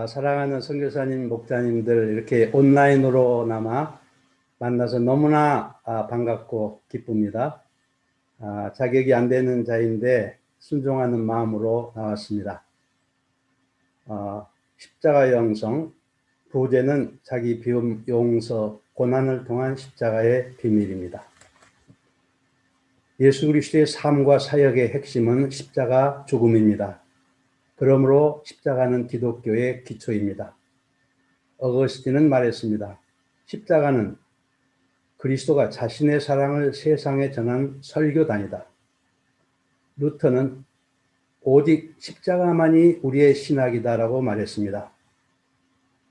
사랑하는 선교사님, 목자님들 이렇게 온라인으로나마 만나서 너무나 반갑고 기쁩니다. 자격이 안 되는 자인데 순종하는 마음으로 나왔습니다. 십자가 영성, 부제는 자기 비움, 용서, 고난을 통한 십자가의 비밀입니다. 예수 그리스도의 삶과 사역의 핵심은 십자가 죽음입니다. 그러므로 십자가는 기독교의 기초입니다. 어거스틴은 말했습니다. 십자가는 그리스도가 자신의 사랑을 세상에 전한 설교단이다. 루터는 오직 십자가만이 우리의 신학이다라고 말했습니다.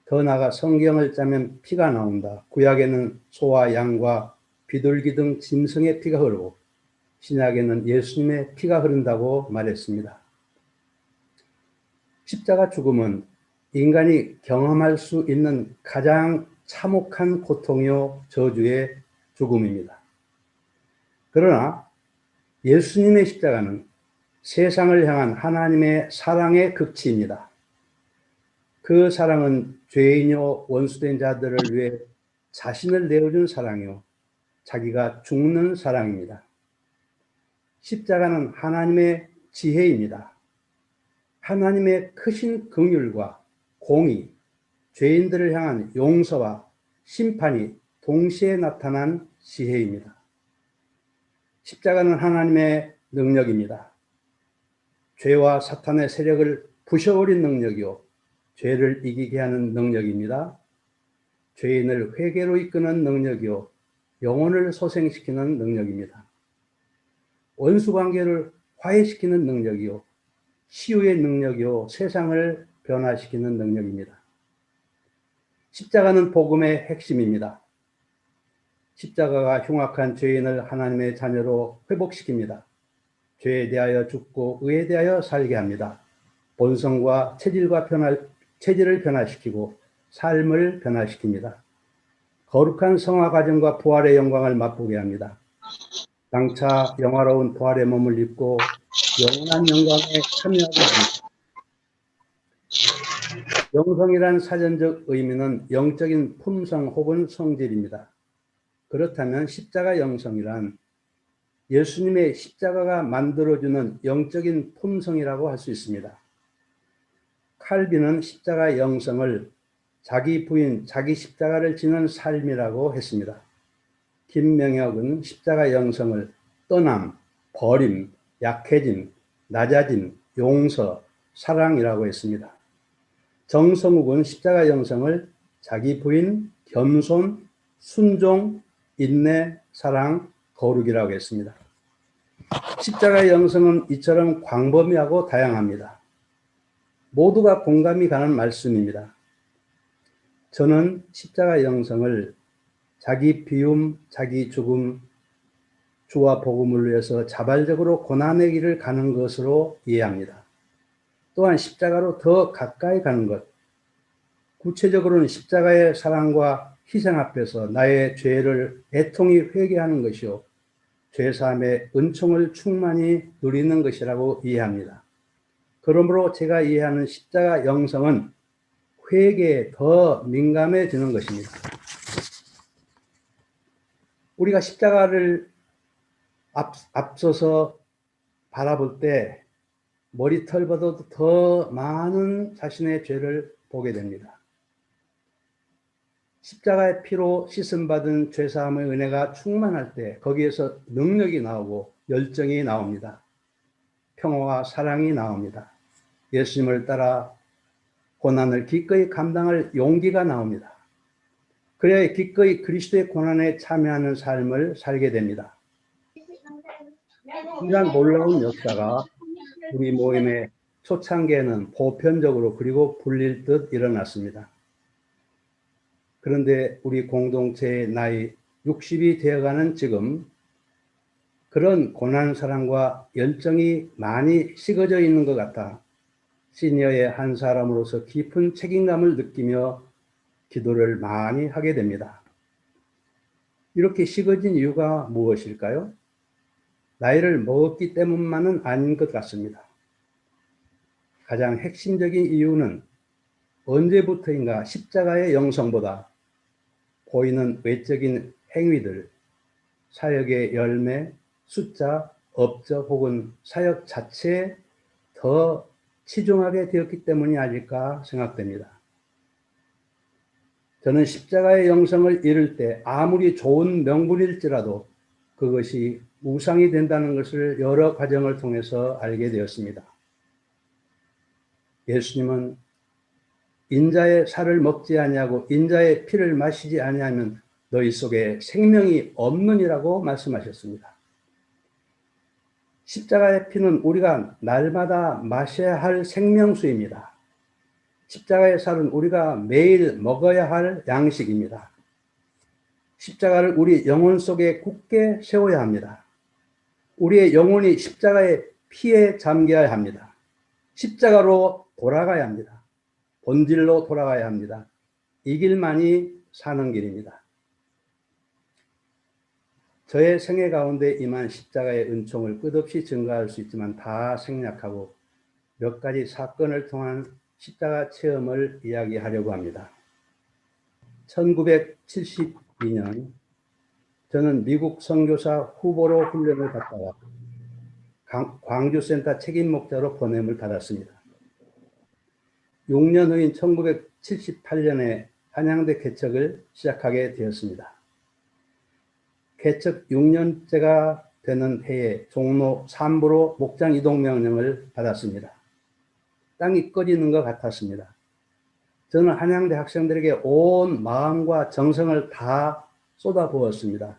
더 나아가 성경을 짜면 피가 나온다. 구약에는 소와 양과 비둘기 등 짐승의 피가 흐르고 신약에는 예수님의 피가 흐른다고 말했습니다. 십자가 죽음은 인간이 경험할 수 있는 가장 참혹한 고통이요 저주의 죽음입니다. 그러나 예수님의 십자가는 세상을 향한 하나님의 사랑의 극치입니다. 그 사랑은 죄인이요 원수된 자들을 위해 자신을 내어준 사랑이요 자기가 죽는 사랑입니다. 십자가는 하나님의 지혜입니다. 하나님의 크신 긍휼과 공의, 죄인들을 향한 용서와 심판이 동시에 나타난 지혜입니다. 십자가는 하나님의 능력입니다. 죄와 사탄의 세력을 부셔버린 능력이요 죄를 이기게 하는 능력입니다. 죄인을 회개로 이끄는 능력이요 영혼을 소생시키는 능력입니다. 원수관계를 화해시키는 능력이요 치유의 능력이요 세상을 변화시키는 능력입니다. 십자가는 복음의 핵심입니다. 십자가가 흉악한 죄인을 하나님의 자녀로 회복시킵니다. 죄에 대하여 죽고 의에 대하여 살게 합니다. 본성과 체질을 변화시키고 삶을 변화시킵니다. 거룩한 성화 과정과 부활의 영광을 맛보게 합니다. 장차 영화로운 부활의 몸을 입고 영원한 영광에 참여하게 합니다. 영성이란 사전적 의미는 영적인 품성 혹은 성질입니다. 그렇다면 십자가 영성이란 예수님의 십자가가 만들어주는 영적인 품성이라고 할 수 있습니다. 칼빈은 십자가 영성을 자기 부인, 자기 십자가를 지는 삶이라고 했습니다. 김명혁은 십자가 영성을 떠남, 버림, 약해짐, 낮아짐, 용서, 사랑이라고 했습니다. 정성욱은 십자가 영성을 자기 부인, 겸손, 순종, 인내, 사랑, 거룩이라고 했습니다. 십자가의 영성은 이처럼 광범위하고 다양합니다. 모두가 공감이 가는 말씀입니다. 저는 십자가 영성을 자기 비움, 자기 죽음, 주와 복음을 위해서 자발적으로 고난의 길을 가는 것으로 이해합니다. 또한 십자가로 더 가까이 가는 것, 구체적으로는 십자가의 사랑과 희생 앞에서 나의 죄를 애통히 회개하는 것이요 죄사함의 은총을 충만히 누리는 것이라고 이해합니다. 그러므로 제가 이해하는 십자가 영성은 회개에 더 민감해지는 것입니다. 우리가 십자가를 앞서서 바라볼 때 머리털보다도 더 많은 자신의 죄를 보게 됩니다. 십자가의 피로 씻음받은 죄사함의 은혜가 충만할 때 거기에서 능력이 나오고 열정이 나옵니다. 평화와 사랑이 나옵니다. 예수님을 따라 고난을 기꺼이 감당할 용기가 나옵니다. 그래야 기꺼이 그리스도의 고난에 참여하는 삶을 살게 됩니다. 이러한 놀라운 역사가 우리 모임의 초창기에는 보편적으로 그리고 불릴 듯 일어났습니다. 그런데 우리 공동체의 나이 60이 되어가는 지금 그런 고난사랑과 열정이 많이 식어져 있는 것 같아 시니어의 한 사람으로서 깊은 책임감을 느끼며 기도를 많이 하게 됩니다. 이렇게 식어진 이유가 무엇일까요? 나이를 먹었기 때문만은 아닌 것 같습니다. 가장 핵심적인 이유는 언제부터인가 십자가의 영성보다 보이는 외적인 행위들, 사역의 열매, 숫자, 업적 혹은 사역 자체에 더 치중하게 되었기 때문이 아닐까 생각됩니다. 저는 십자가의 영성을 이룰 때 아무리 좋은 명분일지라도 그것이 우상이 된다는 것을 여러 과정을 통해서 알게 되었습니다. 예수님은 인자의 살을 먹지 아니하고 인자의 피를 마시지 아니하면 너희 속에 생명이 없느니라고 말씀하셨습니다. 십자가의 피는 우리가 날마다 마셔야 할 생명수입니다. 십자가의 살은 우리가 매일 먹어야 할 양식입니다. 십자가를 우리 영혼 속에 굳게 세워야 합니다. 우리의 영혼이 십자가의 피에 잠겨야 합니다. 십자가로 돌아가야 합니다. 본질로 돌아가야 합니다. 이 길만이 사는 길입니다. 저의 생애 가운데 임한 십자가의 은총을 끝없이 증가할 수 있지만 다 생략하고 몇 가지 사건을 통한 십자가 체험을 이야기하려고 합니다. 1972년 저는 미국 선교사 후보로 훈련을 받다가 광주센터 책임 목자로 보냄을 받았습니다. 6년 후인 1978년에 한양대 개척을 시작하게 되었습니다. 개척 6년째가 되는 해에 종로 3부로 목장 이동 명령을 받았습니다. 땅이 꺼지는 것 같았습니다. 저는 한양대 학생들에게 온 마음과 정성을 다 쏟아부었습니다.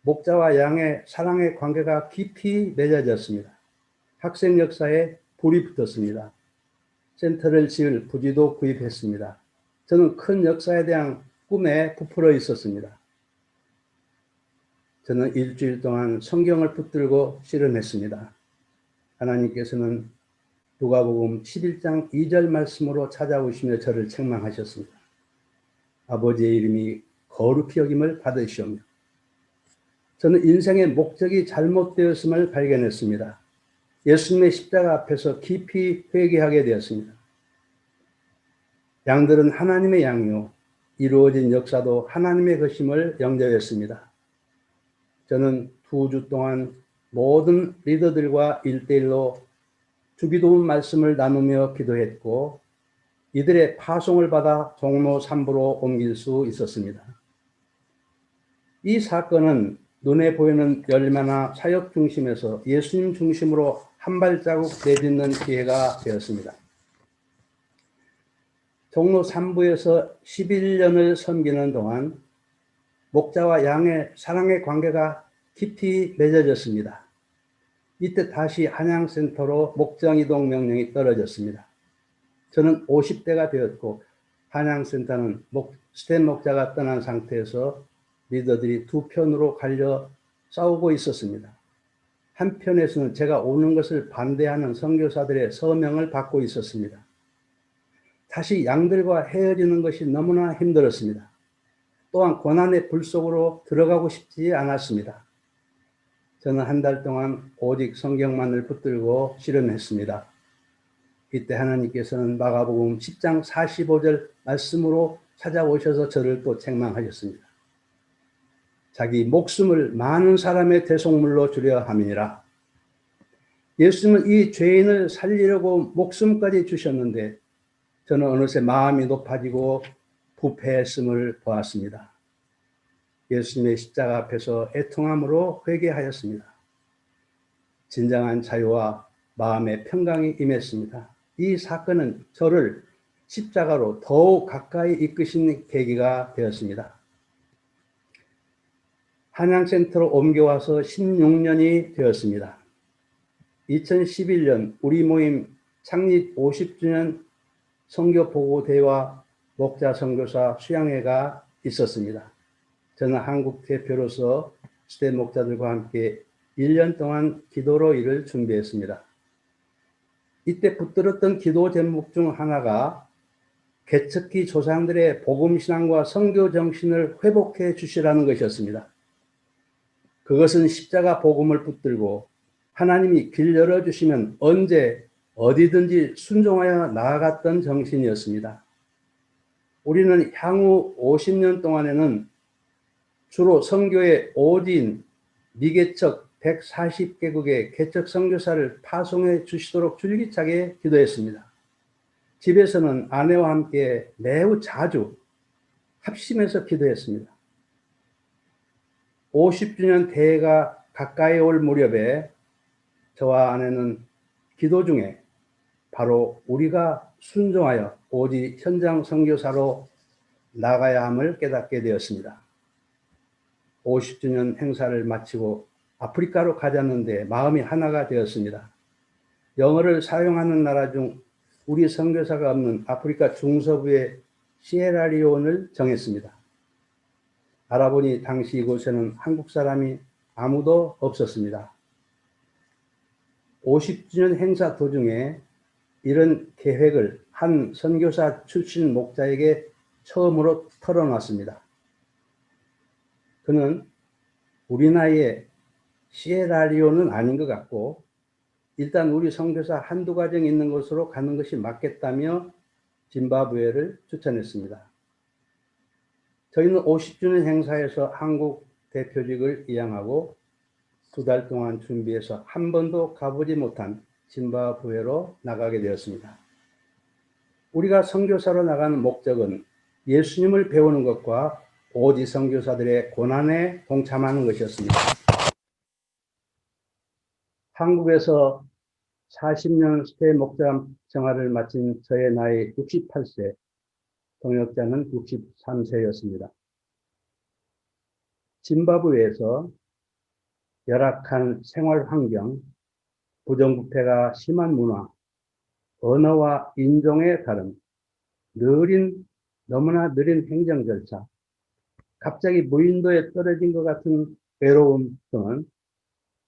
목자와 양의 사랑의 관계가 깊이 맺어졌습니다. 학생 역사에 불이 붙었습니다. 센터를 지을 부지도 구입했습니다. 저는 큰 역사에 대한 꿈에 부풀어 있었습니다. 저는 일주일 동안 성경을 붙들고 씨름했습니다. 하나님께서는 누가복음 11장 2절 말씀으로 찾아오시며 저를 책망하셨습니다. 아버지의 이름이 거룩히 여김을 받으시오며. 저는 인생의 목적이 잘못되었음을 발견했습니다. 예수님의 십자가 앞에서 깊이 회개하게 되었습니다. 양들은 하나님의 양이요 이루어진 역사도 하나님의 것임을 영접했습니다. 저는 2주 동안 모든 리더들과 1대1로 주기도문 말씀을 나누며 기도했고 이들의 파송을 받아 종로 3부로 옮길 수 있었습니다. 이 사건은 눈에 보이는 열매나 사역 중심에서 예수님 중심으로 한 발자국 내딛는 기회가 되었습니다. 종로 3부에서 11년을 섬기는 동안 목자와 양의 사랑의 관계가 깊이 맺어졌습니다. 이때 다시 한양센터로 목장 이동 명령이 떨어졌습니다. 저는 50대가 되었고 한양센터는 스텝 목자가 떠난 상태에서 리더들이 두 편으로 갈려 싸우고 있었습니다. 한편에서는 제가 오는 것을 반대하는 선교사들의 서명을 받고 있었습니다. 다시 양들과 헤어지는 것이 너무나 힘들었습니다. 또한 고난의 불 속으로 들어가고 싶지 않았습니다. 저는 한 달 동안 오직 성경만을 붙들고 씨름했습니다. 이때 하나님께서는 마가복음 10장 45절 말씀으로 찾아오셔서 저를 또 책망하셨습니다. 자기 목숨을 많은 사람의 대속물로 주려 함이니라. 예수님은 이 죄인을 살리려고 목숨까지 주셨는데 저는 어느새 마음이 높아지고 부패했음을 보았습니다. 예수님의 십자가 앞에서 애통함으로 회개하였습니다. 진정한 자유와 마음의 평강이 임했습니다. 이 사건은 저를 십자가로 더욱 가까이 이끄신 계기가 되었습니다. 한양센터로 옮겨와서 16년이 되었습니다. 2011년 우리 모임 창립 50주년 선교보고대회와 목자 선교사 수양회가 있었습니다. 저는 한국 대표로서 스텝 목자들과 함께 1년 동안 기도로 이를 준비했습니다. 이때 붙들었던 기도 제목 중 하나가 개척기 조상들의 복음신앙과 선교 정신을 회복해 주시라는 것이었습니다. 그것은 십자가 복음을 붙들고 하나님이 길 열어주시면 언제 어디든지 순종하여 나아갔던 정신이었습니다. 우리는 향후 50년 동안에는 주로 선교의 OD인 미개척 140개국의 개척 선교사를 파송해 주시도록 줄기차게 기도했습니다. 집에서는 아내와 함께 매우 자주 합심해서 기도했습니다. 50주년 대회가 가까이 올 무렵에 저와 아내는 기도 중에 바로 우리가 순종하여 오직 현장 선교사로 나가야 함을 깨닫게 되었습니다. 50주년 행사를 마치고 아프리카로 가자는데 마음이 하나가 되었습니다. 영어를 사용하는 나라 중 우리 선교사가 없는 아프리카 중서부의 시에라리온을 정했습니다. 알아보니 당시 이곳에는 한국 사람이 아무도 없었습니다. 50주년 행사 도중에 이런 계획을 한 선교사 출신 목자에게 처음으로 털어놨습니다. 그는 우리 나이에 시에라리온은 아닌 것 같고 일단 우리 선교사 한두 가정 있는 곳으로 가는 것이 맞겠다며 짐바브웨를 추천했습니다. 저희는 50주년 행사에서 한국 대표직을 이양하고 2달 동안 준비해서 한 번도 가보지 못한 짐바브웨로 나가게 되었습니다. 우리가 선교사로 나가는 목적은 예수님을 배우는 것과 오지 선교사들의 고난에 동참하는 것이었습니다. 한국에서 40년 스테 목자 생활을 마친 저의 나이 68세, 동역자는 63세였습니다. 짐바브웨에서 열악한 생활 환경, 부정부패가 심한 문화, 언어와 인종의 다름, 너무나 느린 행정 절차, 갑자기 무인도에 떨어진 것 같은 외로움 등은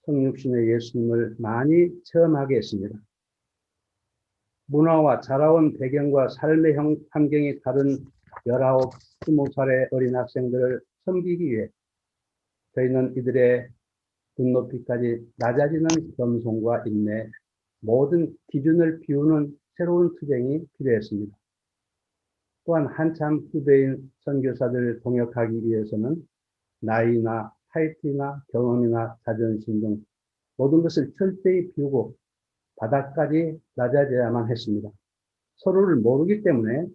성육신의 예수님을 많이 체험하게 했습니다. 문화와 자라온 배경과 삶의 환경이 다른 19, 20살의 어린 학생들을 섬기기 위해 저희는 이들의 눈높이까지 낮아지는 겸손과 인내, 모든 기준을 비우는 새로운 투쟁이 필요했습니다. 또한 한참 후배인 선교사들을 동역하기 위해서는 나이나 타이틀이나 경험이나 자존심 등 모든 것을 철저히 비우고 바닥까지 낮아져야만 했습니다. 서로를 모르기 때문에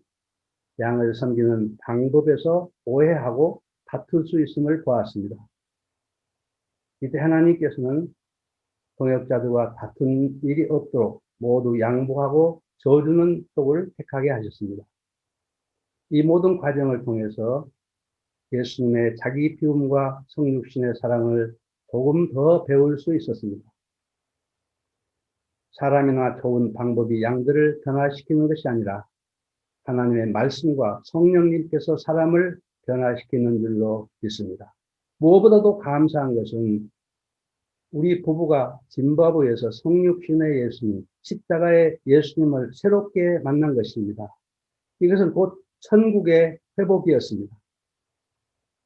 양을 섬기는 방법에서 오해하고 다툴 수 있음을 보았습니다. 이때 하나님께서는 동역자들과 다툰 일이 없도록 모두 양보하고 져주는 쪽을 택하게 하셨습니다. 이 모든 과정을 통해서 예수님의 자기 비움과 성육신의 사랑을 조금 더 배울 수 있었습니다. 사람이나 좋은 방법이 양들을 변화시키는 것이 아니라 하나님의 말씀과 성령님께서 사람을 변화시키는 줄로 믿습니다. 무엇보다도 감사한 것은 우리 부부가 짐바브웨에서 성육신의 예수님, 십자가의 예수님을 새롭게 만난 것입니다. 이것은 곧 천국의 회복이었습니다.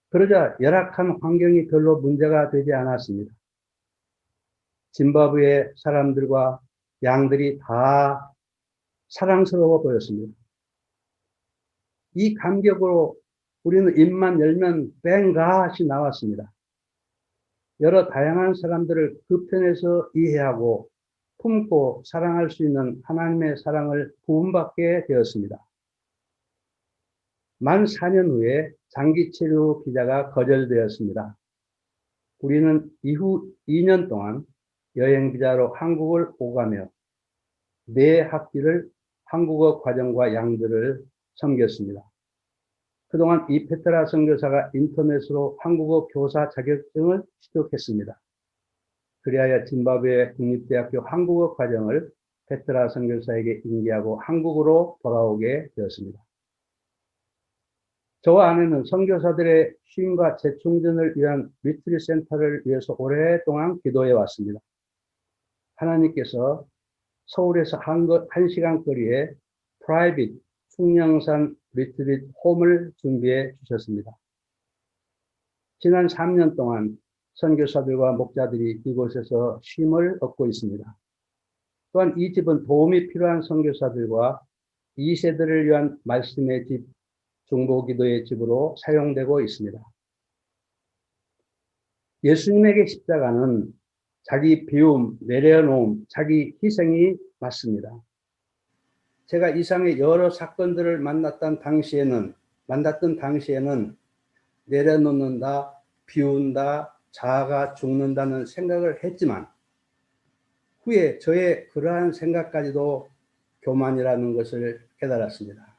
그러자 열악한 환경이 별로 문제가 되지 않았습니다. 짐바브웨 사람들과 양들이 다 사랑스러워 보였습니다. 이 감격으로 우리는 입만 열면 뱅가시 나왔습니다. 여러 다양한 사람들을 그 편에서 이해하고 품고 사랑할 수 있는 하나님의 사랑을 부음받게 되었습니다. 만 4년 후에 장기 체류 비자가 거절되었습니다. 우리는 이후 2년 동안 여행 비자로 한국을 오가며 매 학기를 한국어 과정과 양들을 섬겼습니다. 그동안 이 페트라 선교사가 인터넷으로 한국어 교사 자격증을 취득했습니다. 그리하여 짐바브웨 국립대학교 한국어 과정을 페트라 선교사에게 인계하고 한국으로 돌아오게 되었습니다. 저와 아내는 선교사들의 쉼과 재충전을 위한 리트릿 센터를 위해서 오랫동안 기도해 왔습니다. 하나님께서 서울에서 1시간 거리에 프라이빗 숙령산 리트릿 홈을 준비해 주셨습니다. 지난 3년 동안 선교사들과 목자들이 이곳에서 쉼을 얻고 있습니다. 또한 이 집은 도움이 필요한 선교사들과 2세들을 위한 말씀의 집 중보기도의 집으로 사용되고 있습니다. 예수님에게 십자가는 자기 비움, 내려놓음, 자기 희생이 맞습니다. 제가 이상의 여러 사건들을 만났던 당시에는 내려놓는다, 비운다, 자아가 죽는다는 생각을 했지만 후에 저의 그러한 생각까지도 교만이라는 것을 깨달았습니다.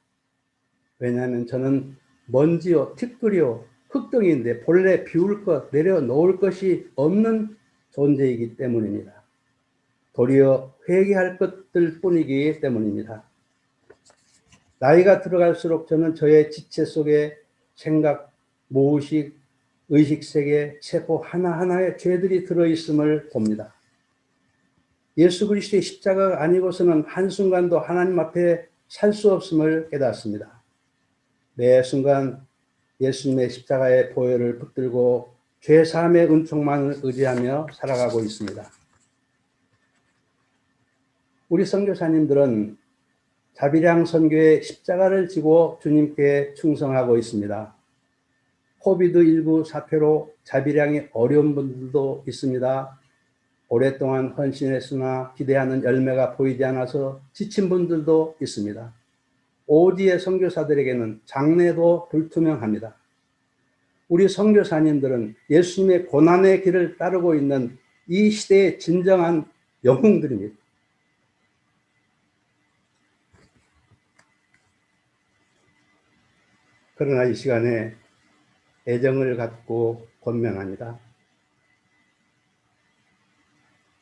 왜냐하면 저는 먼지요, 티끌이요, 흙덩이인데 본래 비울 것, 내려놓을 것이 없는 존재이기 때문입니다. 도리어 회개할 것들 뿐이기 때문입니다. 나이가 들어갈수록 저는 저의 지체 속에 생각, 무의식, 의식세계, 세포 하나하나의 죄들이 들어있음을 봅니다. 예수 그리스도의 십자가가 아니고서는 한순간도 하나님 앞에 살 수 없음을 깨닫습니다. 매 순간 예수님의 십자가의 보혈을 붙들고 죄사함의 은총만을 의지하며 살아가고 있습니다. 우리 선교사님들은 자비량 선교의 십자가를 지고 주님께 충성하고 있습니다. 코비드19 사태로 자비량이 어려운 분들도 있습니다. 오랫동안 헌신했으나 기대하는 열매가 보이지 않아서 지친 분들도 있습니다. 오지의 선교사들에게는 장래도 불투명합니다. 우리 선교사님들은 예수님의 고난의 길을 따르고 있는 이 시대의 진정한 영웅들입니다. 그러나 이 시간에 애정을 갖고 권면합니다.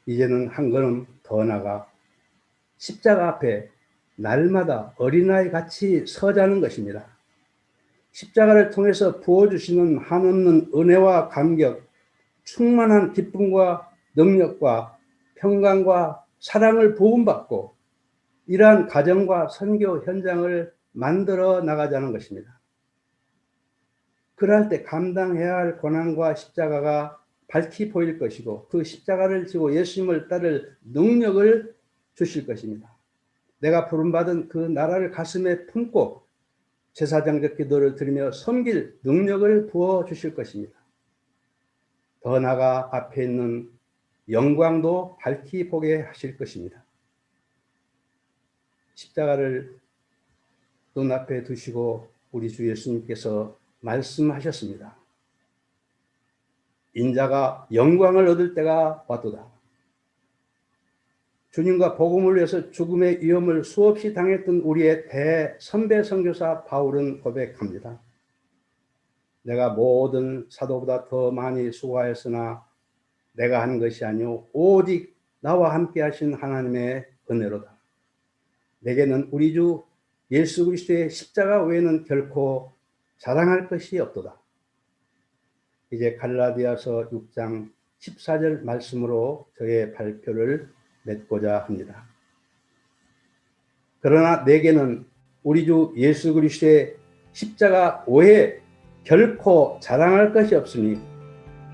이제는 한 걸음 더 나가 십자가 앞에 날마다 어린아이 같이 서자는 것입니다. 십자가를 통해서 부어주시는 한없는 은혜와 감격, 충만한 기쁨과 능력과 평강과 사랑을 부음받고 이러한 가정과 선교 현장을 만들어 나가자는 것입니다. 그럴 때 감당해야 할 고난과 십자가가 밝히 보일 것이고 그 십자가를 지고 예수님을 따를 능력을 주실 것입니다. 내가 부름받은 그 나라를 가슴에 품고 제사장적 기도를 드리며 섬길 능력을 부어주실 것입니다. 더 나아가 앞에 있는 영광도 밝히 보게 하실 것입니다. 십자가를 눈앞에 두시고 우리 주 예수님께서 말씀하셨습니다. 인자가 영광을 얻을 때가 왔도다. 주님과 복음을 위해서 죽음의 위험을 수없이 당했던 우리의 대선배 선교사 바울은 고백합니다. 내가 모든 사도보다 더 많이 수고하였으나 내가 한 것이 아니오 오직 나와 함께 하신 하나님의 은혜로다. 내게는 우리 주 예수 그리스도의 십자가 외에는 결코 자랑할 것이 없도다. 이제 갈라디아서 6장 14절 말씀으로 저의 발표를 맺고자 합니다. 그러나 내게는 우리 주 예수 그리스도의 십자가 외에 결코 자랑할 것이 없으니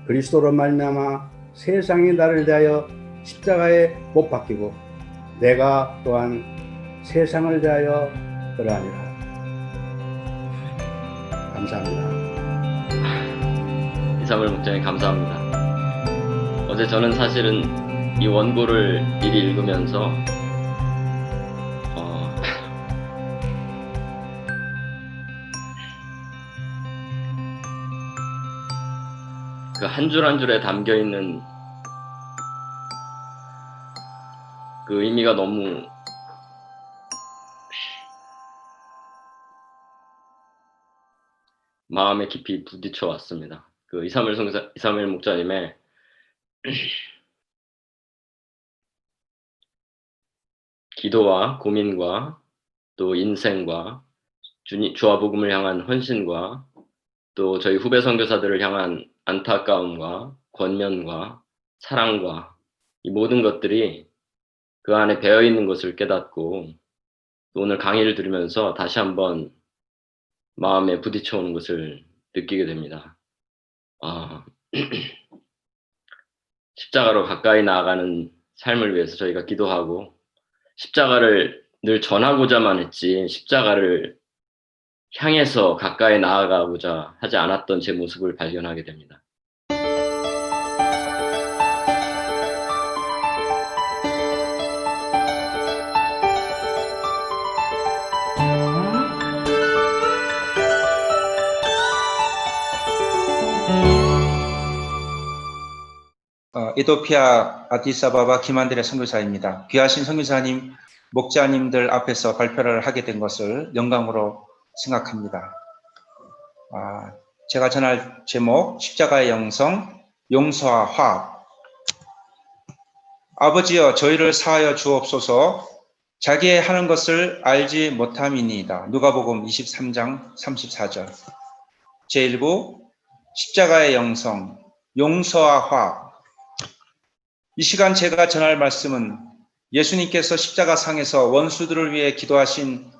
그리스도로 말미암아 세상이 나를 대하여 십자가에 못 박히고 내가 또한 세상을 대하여 그러하니라. 감사합니다. 이사물 목장님 감사합니다. 어제 저는 사실은 이 원고를 미리 읽으면서 그 한 줄 한 줄에 담겨 있는 그 의미가 너무 마음에 깊이 부딪혀 왔습니다. 그 이사물 목자님의 기도와 고민과 또 인생과 주와 복음을 향한 헌신과 또 저희 후배 선교사들을 향한 안타까움과 권면과 사랑과 이 모든 것들이 그 안에 배어 있는 것을 깨닫고 또 오늘 강의를 들으면서 다시 한번 마음에 부딪혀오는 것을 느끼게 됩니다. 십자가로 가까이 나아가는 삶을 위해서 저희가 기도하고 십자가를 늘 전하고자만 했지 십자가를 향해서 가까이 나아가고자 하지 않았던 제 모습을 발견하게 됩니다. 에티오피아 아디스아바바 김한들의 선교사입니다. 귀하신 선교사님, 목자님들 앞에서 발표를 하게 된 것을 영광으로 생각합니다. 제가 전할 제목, 십자가의 영성, 용서와 화합. 아버지여, 저희를 사하여 주옵소서. 자기의 하는 것을 알지 못함이니이다. 누가복음 23장 34절. 제1부, 십자가의 영성, 용서와 화합. 이 시간 제가 전할 말씀은 예수님께서 십자가상에서 원수들을 위해 기도하신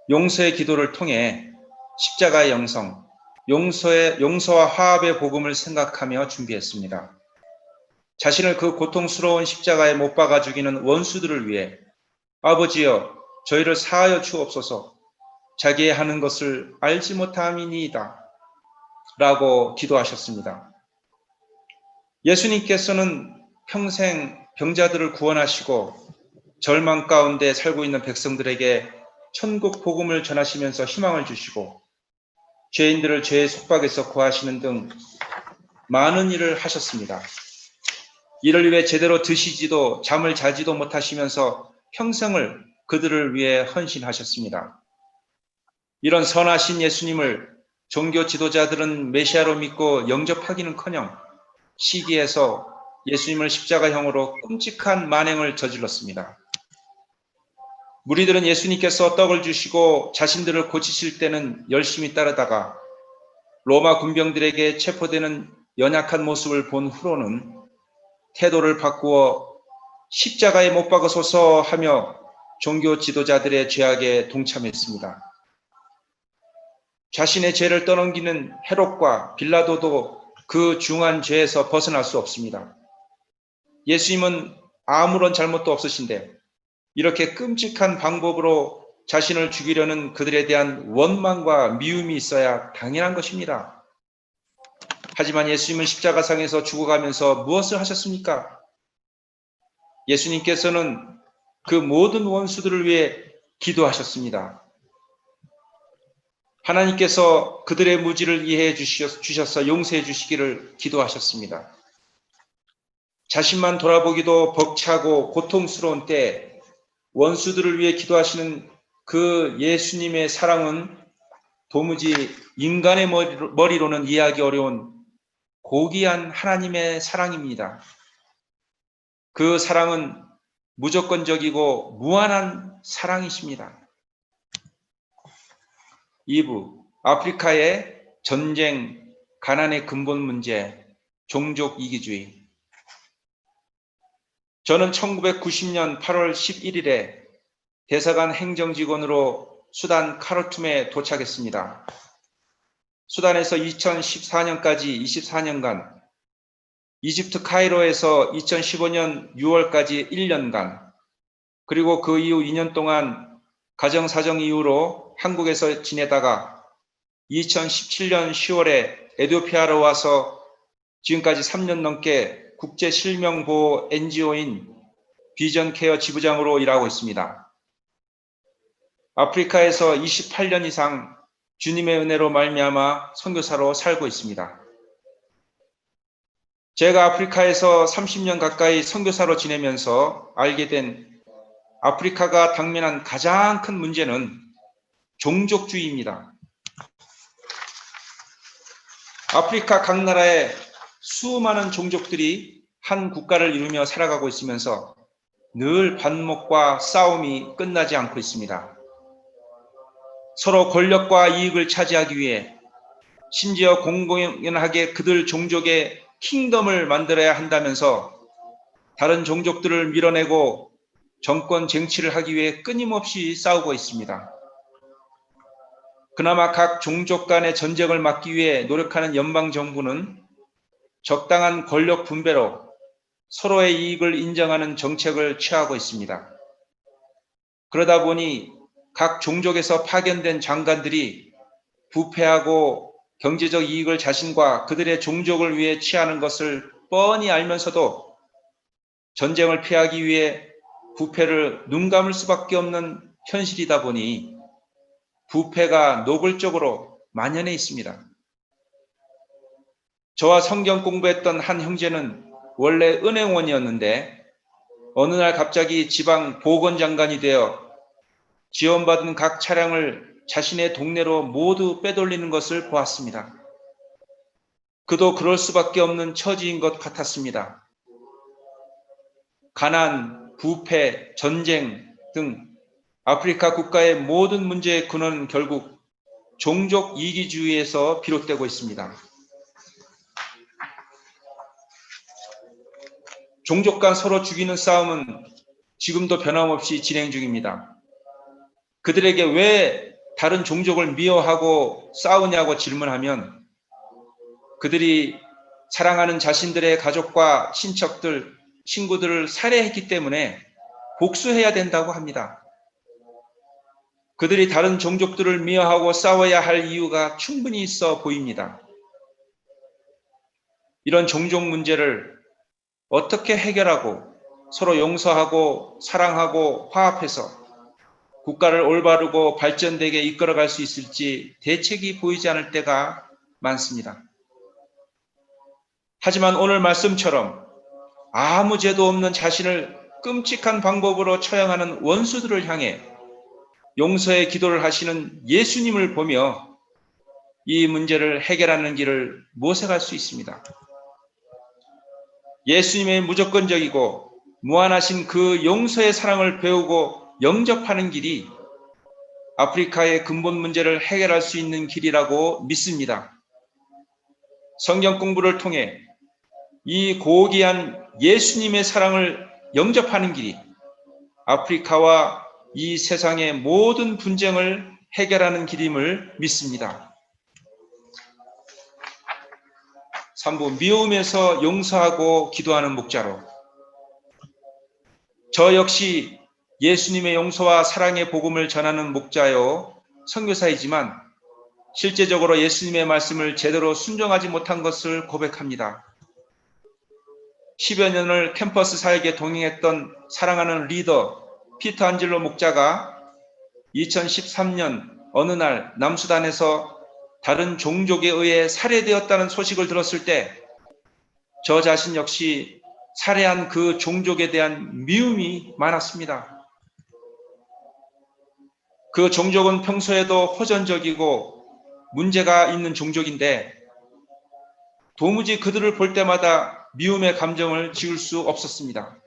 용서의 기도를 통해 십자가의 영성, 용서와 화합의 복음을 생각하며 준비했습니다. 자신을 그 고통스러운 십자가에 못 박아 죽이는 원수들을 위해 아버지여 저희를 사하여 주옵소서. 자기의 하는 것을 알지 못함이니이다 라고 기도하셨습니다. 예수님께서는 평생 병자들을 구원하시고 절망 가운데 살고 있는 백성들에게 천국 복음을 전하시면서 희망을 주시고 죄인들을 죄의 속박에서 구하시는 등 많은 일을 하셨습니다. 이를 위해 제대로 드시지도 잠을 자지도 못하시면서 평생을 그들을 위해 헌신하셨습니다. 이런 선하신 예수님을 종교 지도자들은 메시아로 믿고 영접하기는커녕 시기에서 예수님을 십자가형으로 끔찍한 만행을 저질렀습니다. 무리들은 예수님께서 떡을 주시고 자신들을 고치실 때는 열심히 따르다가 로마 군병들에게 체포되는 연약한 모습을 본 후로는 태도를 바꾸어 십자가에 못 박으소서 하며 종교 지도자들의 죄악에 동참했습니다. 자신의 죄를 떠넘기는 헤롯과 빌라도도 그 중한 죄에서 벗어날 수 없습니다. 예수님은 아무런 잘못도 없으신데 이렇게 끔찍한 방법으로 자신을 죽이려는 그들에 대한 원망과 미움이 있어야 당연한 것입니다. 하지만 예수님은 십자가상에서 죽어가면서 무엇을 하셨습니까? 예수님께서는 그 모든 원수들을 위해 기도하셨습니다. 하나님께서 그들의 무지를 이해해 주셔서 용서해 주시기를 기도하셨습니다. 자신만 돌아보기도 벅차고 고통스러운 때 원수들을 위해 기도하시는 그 예수님의 사랑은 도무지 인간의 머리로는 이해하기 어려운 고귀한 하나님의 사랑입니다. 그 사랑은 무조건적이고 무한한 사랑이십니다. 2부, 아프리카의 전쟁, 가난의 근본 문제, 종족 이기주의. 저는 1990년 8월 11일에 대사관 행정직원으로 수단 카르툼에 도착했습니다. 수단에서 2014년까지 24년간, 이집트 카이로에서 2015년 6월까지 1년간, 그리고 그 이후 2년 동안 가정사정 이유로 한국에서 지내다가 2017년 10월에 에티오피아로 와서 지금까지 3년 넘게 국제실명보호 NGO인 비전케어 지부장으로 일하고 있습니다. 아프리카에서 28년 이상 주님의 은혜로 말미암아 선교사로 살고 있습니다. 제가 아프리카에서 30년 가까이 선교사로 지내면서 알게 된 아프리카가 당면한 가장 큰 문제는 종족주의입니다. 아프리카 각 나라의 수많은 종족들이 한 국가를 이루며 살아가고 있으면서 늘 반목과 싸움이 끝나지 않고 있습니다. 서로 권력과 이익을 차지하기 위해 심지어 공공연하게 그들 종족의 킹덤을 만들어야 한다면서 다른 종족들을 밀어내고 정권 쟁취를 하기 위해 끊임없이 싸우고 있습니다. 그나마 각 종족 간의 전쟁을 막기 위해 노력하는 연방정부는 적당한 권력 분배로 서로의 이익을 인정하는 정책을 취하고 있습니다. 그러다 보니 각 종족에서 파견된 장관들이 부패하고 경제적 이익을 자신과 그들의 종족을 위해 취하는 것을 뻔히 알면서도 전쟁을 피하기 위해 부패를 눈감을 수밖에 없는 현실이다 보니 부패가 노골적으로 만연해 있습니다. 저와 성경 공부했던 한 형제는 원래 은행원이었는데 어느 날 갑자기 지방 보건장관이 되어 지원받은 각 차량을 자신의 동네로 모두 빼돌리는 것을 보았습니다. 그도 그럴 수밖에 없는 처지인 것 같았습니다. 가난, 부패, 전쟁 등 아프리카 국가의 모든 문제의 근원은 결국 종족 이기주의에서 비롯되고 있습니다. 종족 간 서로 죽이는 싸움은 지금도 변함없이 진행 중입니다. 그들에게 왜 다른 종족을 미워하고 싸우냐고 질문하면 그들이 사랑하는 자신들의 가족과 친척들, 친구들을 살해했기 때문에 복수해야 된다고 합니다. 그들이 다른 종족들을 미워하고 싸워야 할 이유가 충분히 있어 보입니다. 이런 종족 문제를 어떻게 해결하고 서로 용서하고 사랑하고 화합해서 국가를 올바르고 발전되게 이끌어갈 수 있을지 대책이 보이지 않을 때가 많습니다. 하지만 오늘 말씀처럼 아무 죄도 없는 자신을 끔찍한 방법으로 처형하는 원수들을 향해 용서의 기도를 하시는 예수님을 보며 이 문제를 해결하는 길을 모색할 수 있습니다. 예수님의 무조건적이고 무한하신 그 용서의 사랑을 배우고 영접하는 길이 아프리카의 근본 문제를 해결할 수 있는 길이라고 믿습니다. 성경 공부를 통해 이 고귀한 예수님의 사랑을 영접하는 길이 아프리카와 이 세상의 모든 분쟁을 해결하는 길임을 믿습니다. 3부 미움에서 용서하고 기도하는 목자로. 저 역시 예수님의 용서와 사랑의 복음을 전하는 목자요 선교사이지만 실제적으로 예수님의 말씀을 제대로 순종하지 못한 것을 고백합니다. 10여 년을 캠퍼스 사역에 동행했던 사랑하는 리더 피터 안젤로 목자가 2013년 어느 날 남수단에서 다른 종족에 의해 살해되었다는 소식을 들었을 때 저 자신 역시 살해한 그 종족에 대한 미움이 많았습니다. 그 종족은 평소에도 호전적이고 문제가 있는 종족인데 도무지 그들을 볼 때마다 미움의 감정을 지울 수 없었습니다.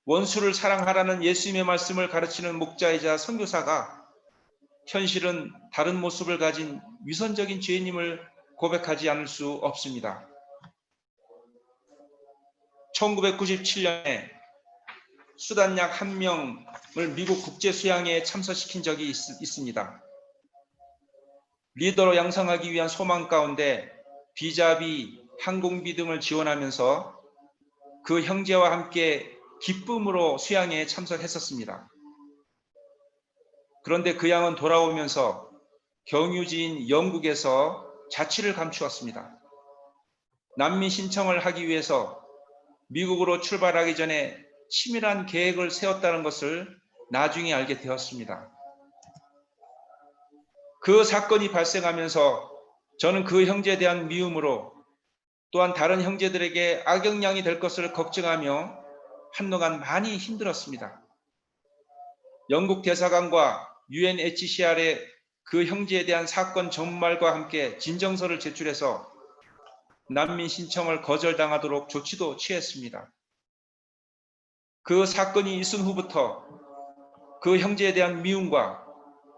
원수를 사랑하라는 예수님의 말씀을 가르치는 목자이자 선교사가 현실은 다른 모습을 가진 위선적인 죄인임을 고백하지 않을 수 없습니다. 1997년에 수단 약 1명을 미국 국제수양회에 참석시킨 적이 있습니다. 리더로 양성하기 위한 소망 가운데 비자비, 항공비 등을 지원하면서 그 형제와 함께 기쁨으로 수양회에 참석했었습니다. 그런데 그 양은 돌아오면서 경유지인 영국에서 자취를 감추었습니다. 난민 신청을 하기 위해서 미국으로 출발하기 전에 치밀한 계획을 세웠다는 것을 나중에 알게 되었습니다. 그 사건이 발생하면서 저는 그 형제에 대한 미움으로 또한 다른 형제들에게 악영향이 될 것을 걱정하며 한동안 많이 힘들었습니다. 영국 대사관과 UNHCR에 그 형제에 대한 사건 전말과 함께 진정서를 제출해서 난민 신청을 거절당하도록 조치도 취했습니다. 그 사건이 있은 후부터 그 형제에 대한 미움과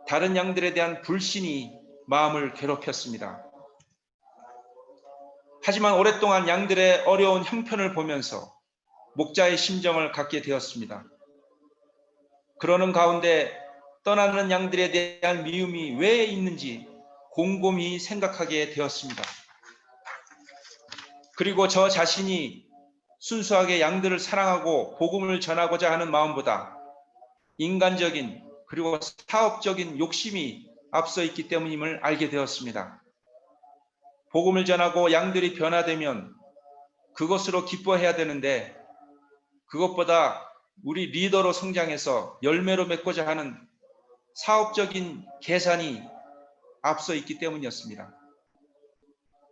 다른 양들에 대한 불신이 마음을 괴롭혔습니다. 하지만 오랫동안 양들의 어려운 형편을 보면서 목자의 심정을 갖게 되었습니다. 그러는 가운데 떠나는 양들에 대한 미움이 왜 있는지 곰곰이 생각하게 되었습니다. 그리고 저 자신이 순수하게 양들을 사랑하고 복음을 전하고자 하는 마음보다 인간적인 그리고 사업적인 욕심이 앞서 있기 때문임을 알게 되었습니다. 복음을 전하고 양들이 변화되면 그것으로 기뻐해야 되는데 그것보다 우리 리더로 성장해서 열매로 맺고자 하는 사업적인 계산이 앞서 있기 때문이었습니다.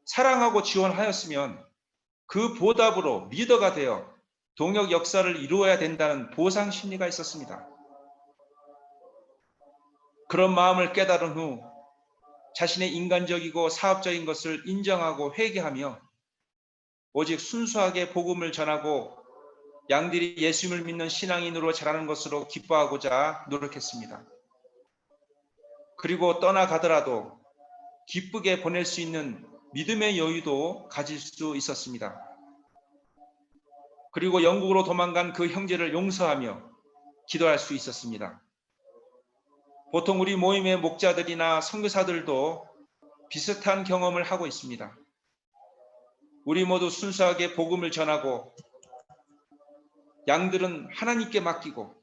사랑하고 지원하였으면 그 보답으로 리더가 되어 동역 역사를 이루어야 된다는 보상 심리가 있었습니다. 그런 마음을 깨달은 후 자신의 인간적이고 사업적인 것을 인정하고 회개하며 오직 순수하게 복음을 전하고 양들이 예수님을 믿는 신앙인으로 자라는 것으로 기뻐하고자 노력했습니다. 그리고 떠나가더라도 기쁘게 보낼 수 있는 믿음의 여유도 가질 수 있었습니다. 그리고 영국으로 도망간 그 형제를 용서하며 기도할 수 있었습니다. 보통 우리 모임의 목자들이나 선교사들도 비슷한 경험을 하고 있습니다. 우리 모두 순수하게 복음을 전하고 양들은 하나님께 맡기고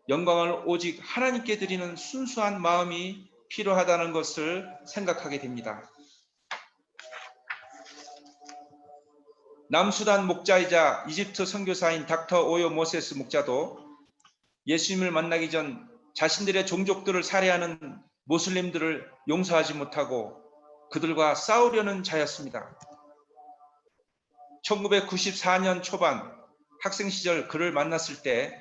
영광을 오직 하나님께 드리는 순수한 마음이 필요하다는 것을 생각하게 됩니다. 남수단 목자이자 이집트 선교사인 닥터 오요 모세스 목자도 예수님을 만나기 전 자신들의 종족들을 살해하는 모슬림들을 용서하지 못하고 그들과 싸우려는 자였습니다. 1994년 초반 학생 시절 그를 만났을 때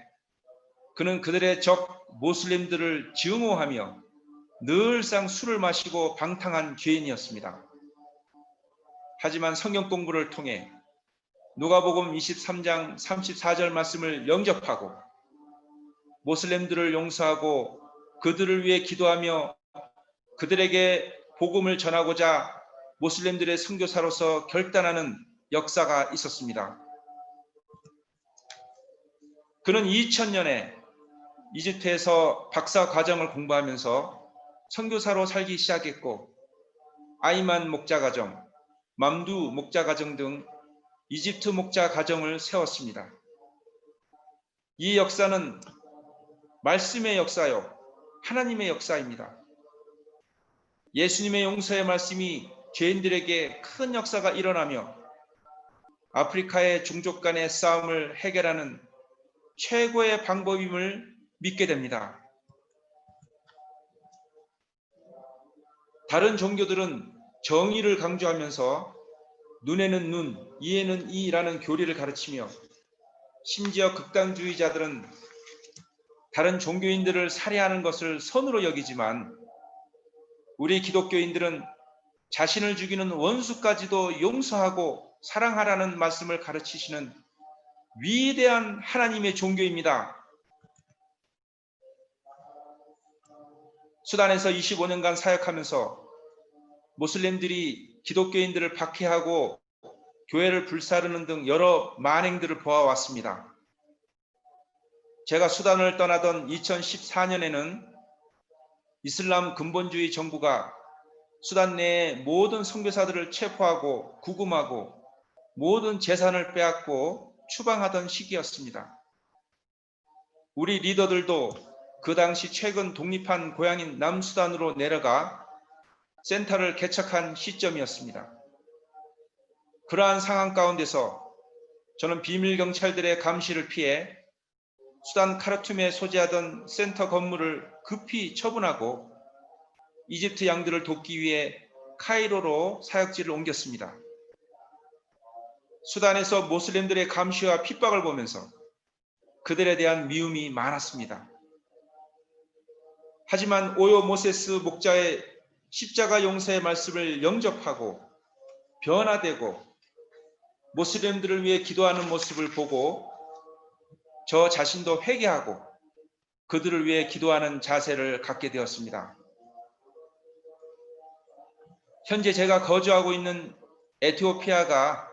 그는 그들의 적 모슬림들을 증오하며 늘상 술을 마시고 방탕한 죄인이었습니다. 하지만 성경 공부를 통해 누가복음 23장 34절 말씀을 영접하고 모슬렘들을 용서하고 그들을 위해 기도하며 그들에게 복음을 전하고자 모슬렘들의 선교사로서 결단하는 역사가 있었습니다. 그는 2000년에 이집트에서 박사 과정을 공부하면서 선교사로 살기 시작했고 아이만 목자가정, 맘두 목자가정 등 이집트 목자 가정을 세웠습니다. 이 역사는 말씀의 역사요, 하나님의 역사입니다. 예수님의 용서의 말씀이 죄인들에게 큰 역사가 일어나며 아프리카의 종족 간의 싸움을 해결하는 최고의 방법임을 믿게 됩니다. 다른 종교들은 정의를 강조하면서 눈에는 눈, 이에는 이라는 교리를 가르치며 심지어 극단주의자들은 다른 종교인들을 살해하는 것을 선으로 여기지만 우리 기독교인들은 자신을 죽이는 원수까지도 용서하고 사랑하라는 말씀을 가르치시는 위대한 하나님의 종교입니다. 수단에서 25년간 사역하면서 모슬림들이 기독교인들을 박해하고 교회를 불사르는 등 여러 만행들을 보아왔습니다. 제가 수단을 떠나던 2014년에는 이슬람 근본주의 정부가 수단 내의 모든 선교사들을 체포하고 구금하고 모든 재산을 빼앗고 추방하던 시기였습니다. 우리 리더들도 그 당시 최근 독립한 고향인 남수단으로 내려가 센터를 개척한 시점이었습니다. 그러한 상황 가운데서 저는 비밀 경찰들의 감시를 피해 수단 카르툼에 소재하던 센터 건물을 급히 처분하고 이집트 양들을 돕기 위해 카이로로 사역지를 옮겼습니다. 수단에서 모슬림들의 감시와 핍박을 보면서 그들에 대한 미움이 많았습니다. 하지만 오요 모세스 목자의 십자가 용서의 말씀을 영접하고 변화되고 모슬림들을 위해 기도하는 모습을 보고 저 자신도 회개하고 그들을 위해 기도하는 자세를 갖게 되었습니다. 현재 제가 거주하고 있는 에티오피아가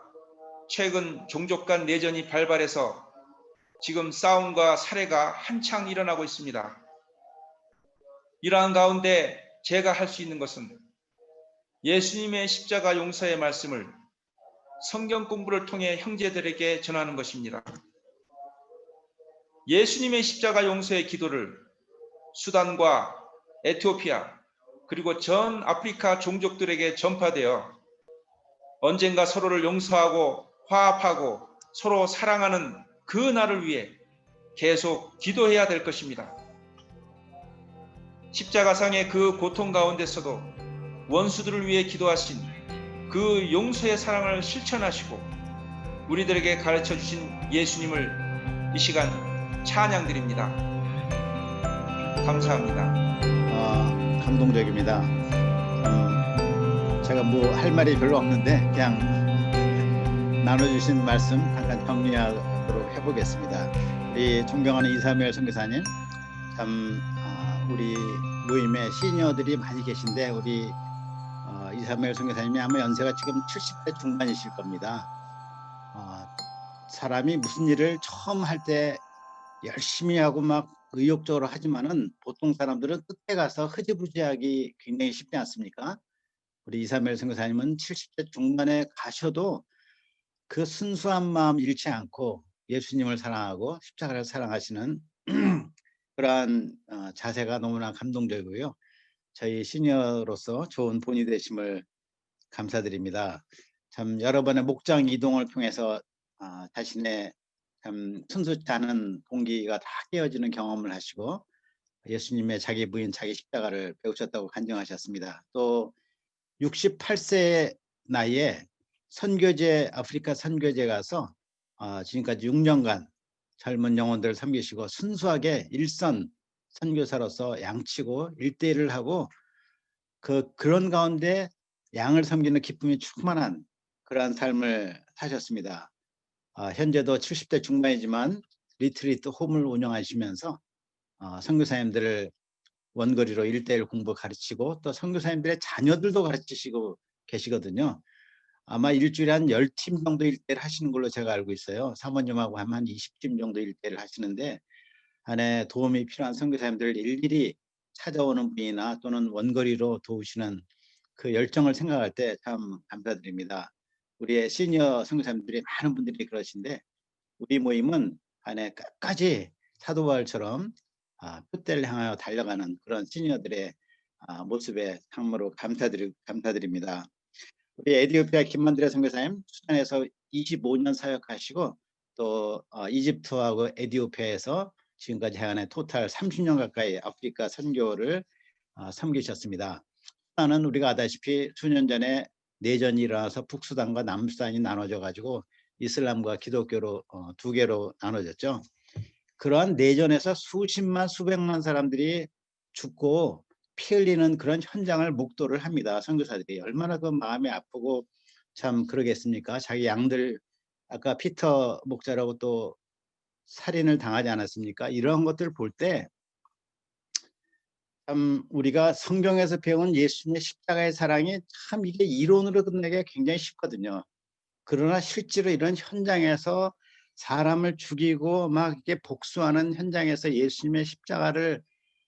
최근 종족 간 내전이 발발해서 지금 싸움과 살해가 한창 일어나고 있습니다. 이러한 가운데 제가 할 수 있는 것은 예수님의 십자가 용서의 말씀을 성경 공부를 통해 형제들에게 전하는 것입니다. 예수님의 십자가 용서의 기도를 수단과 에티오피아 그리고 전 아프리카 종족들에게 전파되어 언젠가 서로를 용서하고 화합하고 서로 사랑하는 그 날을 위해 계속 기도해야 될 것입니다. 십자가상의 그 고통 가운데서도 원수들을 위해 기도하신 그 용서의 사랑을 실천하시고 우리들에게 가르쳐 주신 예수님을 이 시간 찬양드립니다. 감사합니다. 감동적입니다. 제가 뭐 할 말이 별로 없는데 그냥 나눠주신 말씀 잠깐 정리하도록 해보겠습니다. 우리 존경하는 이사무엘 선교사님, 참 우리 모임에 시니어들이 많이 계신데 우리 이사무엘 선교사님이 아마 연세가 지금 70대 중반이실 겁니다. 사람이 무슨 일을 처음 할 때 열심히 하고 막 의욕적으로 하지만은 보통 사람들은 끝에 가서 흐지부지하기 굉장히 쉽지 않습니까? 우리 이사무엘 선교사님은 70대 중반에 가셔도 그 순수한 마음 잃지 않고 예수님을 사랑하고 십자가를 사랑하시는 그러한 자세가 너무나 감동적이고요. 저희 시니어로서 좋은 본이 되심을 감사드립니다. 참 여러 번의 목장 이동을 통해서 자신의 참 순수치 않은 동기가 다 깨어지는 경험을 하시고 예수님의 자기 부인 자기 십자가를 배우셨다고 간증하셨습니다. 또 68세 나이에 선교제 아프리카 선교제 가서 지금까지 6년간 젊은 영혼들을 섬기시고 순수하게 일선 선교사로서 양치고 일대일을 하고 그런 가운데 양을 섬기는 기쁨이 충만한 그러한 삶을 사셨습니다. 현재도 70대 중반이지만 리트리트 홈을 운영하시면서 선교사님들을 원거리로 1대1 공부 가르치고 또 선교사님들의 자녀들도 가르치시고 계시거든요. 아마 일주일에 한 10팀 정도 1대1 하시는 걸로 제가 알고 있어요. 사모님하고 하면 한 20팀 정도 1대1 하시는데 안에 도움이 필요한 선교사님들을 일일이 찾아오는 분이나 또는 원거리로 도우시는 그 열정을 생각할 때 참 감사드립니다. 우리의 시니어 선교사님들이 많은 분들이 그러신데 우리 모임은 안에 끝까지 사도 바울처럼 표대를 향하여 달려가는 그런 시니어들의 모습에 참으로 감사드립니다. 우리 에티오피아 김만드레 선교사님 수단에서 25년 사역하시고 또 이집트하고 에티오피아에서 지금까지 해안에 토탈 30년 가까이 아프리카 선교를 섬기셨습니다. 수단은 우리가 아다시피 수년 전에 내전이 일어나서 북수단과 남수단이 나눠져 가지고 이슬람과 기독교로 두 개로 나눠졌죠. 그러한 내전에서 수십만 수백만 사람들이 죽고 피 흘리는 그런 현장을 목도를 합니다. 선교사들이 얼마나 그 마음이 아프고 참 그러겠습니까? 자기 양들 아까 피터 목자라고 또 살인을 당하지 않았습니까? 이런 것들 볼 때 참 우리가 성경에서 배운 예수님의 십자가의 사랑이 참 이게 이론으로 끝내기가 굉장히 쉽거든요. 그러나 실제로 이런 현장에서 사람을 죽이고 막 이렇게 복수하는 현장에서 예수님의 십자가를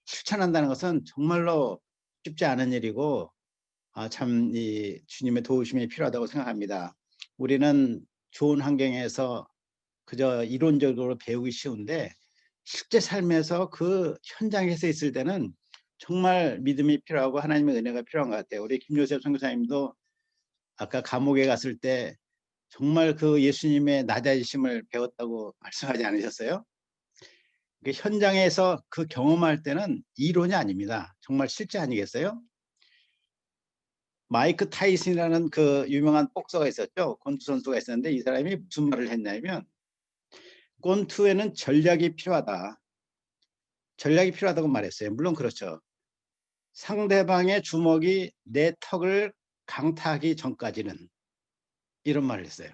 실천한다는 것은 정말로 쉽지 않은 일이고 참 이 주님의 도우심이 필요하다고 생각합니다. 우리는 좋은 환경에서 그저 이론적으로 배우기 쉬운데 실제 삶에서 그 현장에서 있을 때는 정말 믿음이 필요하고 하나님의 은혜가 필요한 것 같아요. 우리 김요셉 선교사님도 아까 감옥에 갔을 때 정말 그 예수님의 낮아지심을 배웠다고 말씀하지 않으셨어요? 그 현장에서 그 경험할 때는 이론이 아닙니다. 정말 실제 아니겠어요? 마이크 타이슨이라는 그 유명한 복서가 있었죠. 권투 선수가 있었는데 이 사람이 무슨 말을 했냐면 권투에는 전략이 필요하다. 전략이 필요하다고 말했어요. 물론 그렇죠. 상대방의 주먹이 내 턱을 강타하기 전까지는 이런 말을 했어요.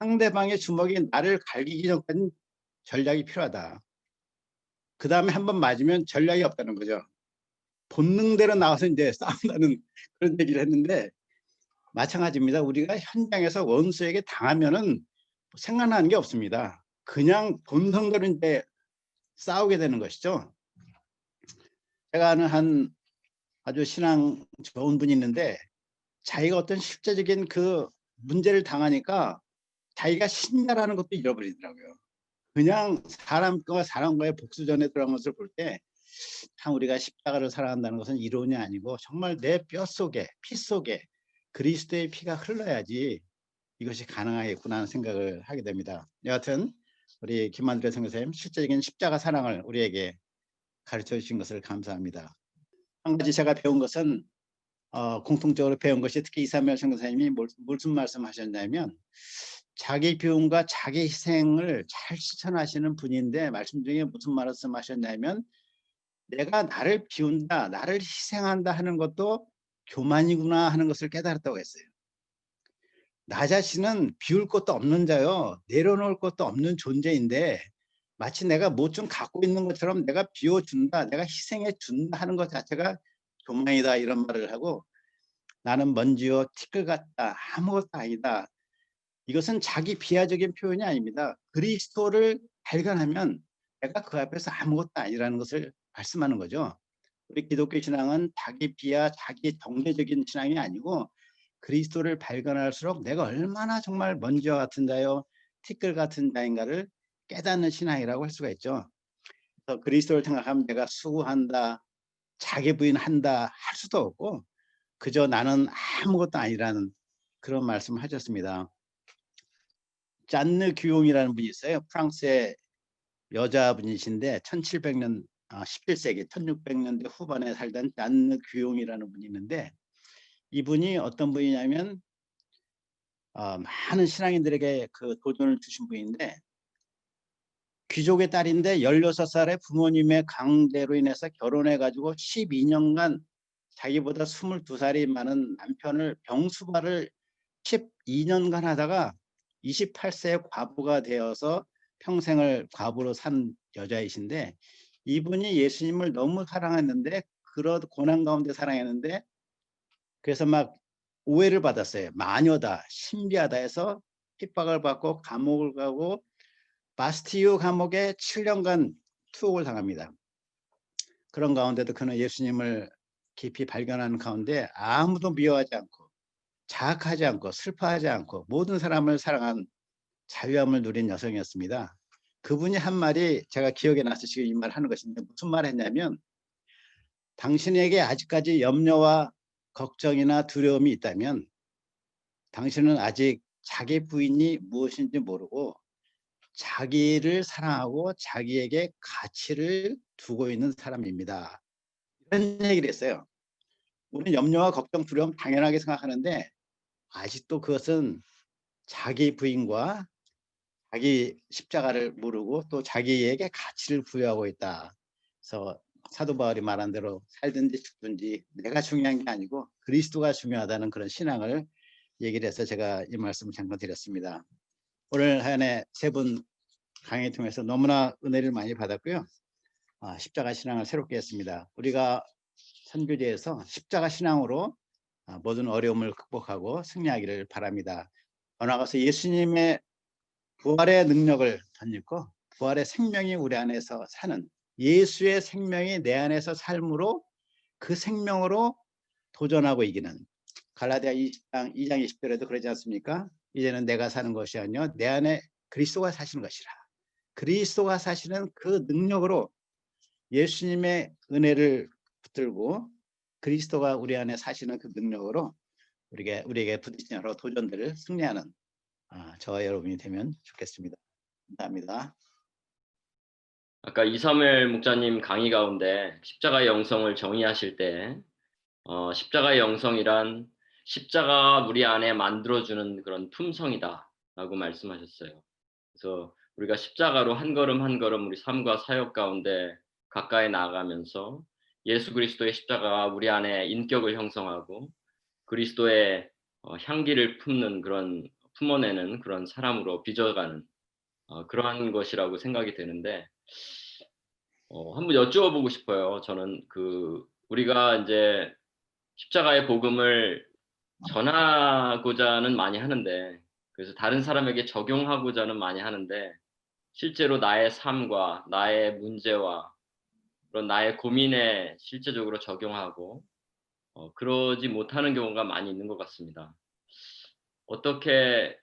상대방의 주먹이 나를 갈기기 전까지는 전략이 필요하다. 그 다음에 한번 맞으면 전략이 없다는 거죠. 본능대로 나와서 이제 싸운다는 그런 얘기를 했는데 마찬가지입니다. 우리가 현장에서 원수에게 당하면은 생각나는 게 없습니다. 그냥 본성대로 이제 싸우게 되는 것이죠. 제가 아는 한 아주 신앙 좋은 분이 있는데 자기가 어떤 실제적인 그 문제를 당하니까 자기가 신자라는 것도 잃어버리더라고요. 그냥 사람과의 복수전에 들어간 것을 볼 때 참 우리가 십자가를 사랑한다는 것은 이론이 아니고 정말 내 뼛속에 피 속에 그리스도의 피가 흘러야지 이것이 가능하겠구나 하는 생각을 하게 됩니다. 여하튼 우리 김만두레 선교사님 실제적인 십자가 사랑을 우리에게 가르쳐 주신 것을 감사합니다. 한 가지 제가 배운 것은 공통적으로 배운 것이 특히 이사멜 선교사님이 무슨 말씀하셨냐면 자기 비움과 자기 희생을 잘 실천하시는 분인데 말씀 중에 무슨 말씀하셨냐면 내가 나를 비운다, 나를 희생한다 하는 것도 교만이구나 하는 것을 깨달았다고 했어요. 나 자신은 비울 것도 없는 자요, 내려놓을 것도 없는 존재인데 마치 내가 뭐 좀 갖고 있는 것처럼 내가 비워준다, 내가 희생해 준다 하는 것 자체가 교만이다 이런 말을 하고 나는 먼지요 티끌 같다, 아무것도 아니다. 이것은 자기 비하적인 표현이 아닙니다. 그리스도를 발견하면 내가 그 앞에서 아무것도 아니라는 것을 말씀하는 거죠. 우리 기독교 신앙은 자기 비하, 자기 정례적인 신앙이 아니고 그리스도를 발견할수록 내가 얼마나 정말 먼지와 같은 자요, 티끌 같은 자인가를 깨닫는 신앙이라고 할 수가 있죠. 그래서 그리스도를 생각하면 내가 수고한다, 자기 부인한다 할 수도 없고 그저 나는 아무것도 아니라는 그런 말씀을 하셨습니다. 잔느 규용이라는 분이 있어요. 프랑스의 여자분이신데 1700년 11세기 1600년대 후반에 살던 잔느 규용이라는 분이 있는데 이분이 어떤 분이냐면 많은 신앙인들에게 그 도전을 주신 분인데 귀족의 딸인데 16살에 부모님의 강제로 인해서 결혼해가지고 12년간 자기보다 22살이 많은 남편을 병수발을 12년간 하다가 28세에 과부가 되어서 평생을 과부로 산 여자이신데 이분이 예수님을 너무 사랑했는데 그런 고난 가운데 사랑했는데 그래서 막 오해를 받았어요. 마녀다, 신비하다 해서 핍박을 받고 감옥을 가고 바스티유 감옥에 7년간 투옥을 당합니다. 그런 가운데도 그는 예수님을 깊이 발견하는 가운데 아무도 미워하지 않고 자학하지 않고 슬퍼하지 않고 모든 사람을 사랑한 자유함을 누린 여성이었습니다. 그분이 한 말이 제가 기억에 나서 지금 이 말 하는 것인데 무슨 말 했냐면 당신에게 아직까지 염려와 걱정이나 두려움이 있다면 당신은 아직 자기 부인이 무엇인지 모르고 자기를 사랑하고 자기에게 가치를 두고 있는 사람입니다. 이런 얘기를 했어요. 우리는 염려와 걱정, 두려움 당연하게 생각하는데 아직도 그것은 자기 부인과 자기 십자가를 모르고 또 자기에게 가치를 부여하고 있다. 그래서 사도 바울이 말한 대로 살든지 죽든지 내가 중요한 게 아니고 그리스도가 중요하다는 그런 신앙을 얘기를 해서 제가 이 말씀을 잠깐 드렸습니다. 오늘 하연의 세 분 강의 통해서 너무나 은혜를 많이 받았고요. 십자가 신앙을 새롭게 했습니다. 우리가 선교지에서 십자가 신앙으로 모든 어려움을 극복하고 승리하기를 바랍니다. 나아가서 예수님의 부활의 능력을 덧입고 부활의 생명이 우리 안에서 사는 예수의 생명이 내 안에서 삶으로 그 생명으로 도전하고 이기는 갈라디아 2장 20절에도 그러지 않습니까? 이제는 내가 사는 것이 아니요 내 안에 그리스도가 사시는 것이라. 그리스도가 사시는 그 능력으로 예수님의 은혜를 붙들고 그리스도가 우리 안에 사시는 그 능력으로 우리에게 부딪히는 여러 도전들을 승리하는 저와 여러분이 되면 좋겠습니다. 감사합니다. 아까 이사무엘 목사님 강의 가운데 십자가의 영성을 정의하실 때 십자가의 영성이란 십자가 우리 안에 만들어주는 그런 품성이다 라고 말씀하셨어요. 그래서 우리가 십자가로 한 걸음 한 걸음 우리 삶과 사역 가운데 가까이 나아가면서 예수 그리스도의 십자가가 우리 안에 인격을 형성하고 그리스도의 향기를 품어내는 그런 사람으로 빚어가는 그러한 것이라고 생각이 되는데 한번 여쭈어보고 싶어요. 저는 우리가 이제 십자가의 복음을 전하고자는 많이 하는데 그래서 다른 사람에게 적용하고자는 많이 하는데 실제로 나의 삶과 나의 문제와 그런 나의 고민에 실제적으로 적용하고 그러지 못하는 경우가 많이 있는 것 같습니다. 어떻게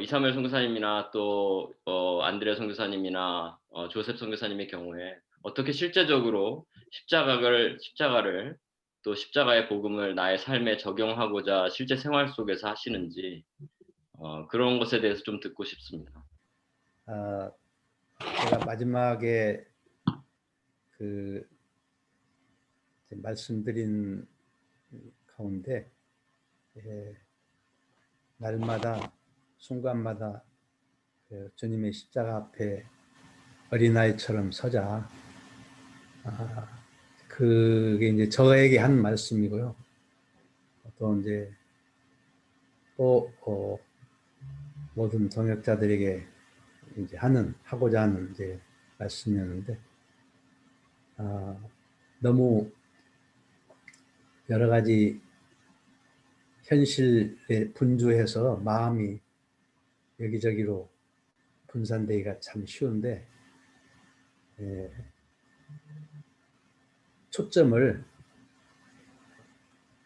이사무엘 선교사님이나 또 안드레 선교사님이나 조셉 선교사님의 경우에 어떻게 실제적으로 십자가를 또 십자가의 복음을 나의 삶에 적용하고자 실제 생활 속에서 하시는지 그런 것에 대해서 좀 듣고 싶습니다. 제가 마지막에 그 말씀드린 가운데 날마다 순간마다 주님의 십자가 앞에 어린아이처럼 서자. 그게 이제 저에게 한 말씀이고요. 또 이제 또 모든 동역자들에게 이제 하고자 하는 이제 말씀이었는데, 너무 여러 가지 현실에 분주해서 마음이 여기저기로 분산되기가 참 쉬운데,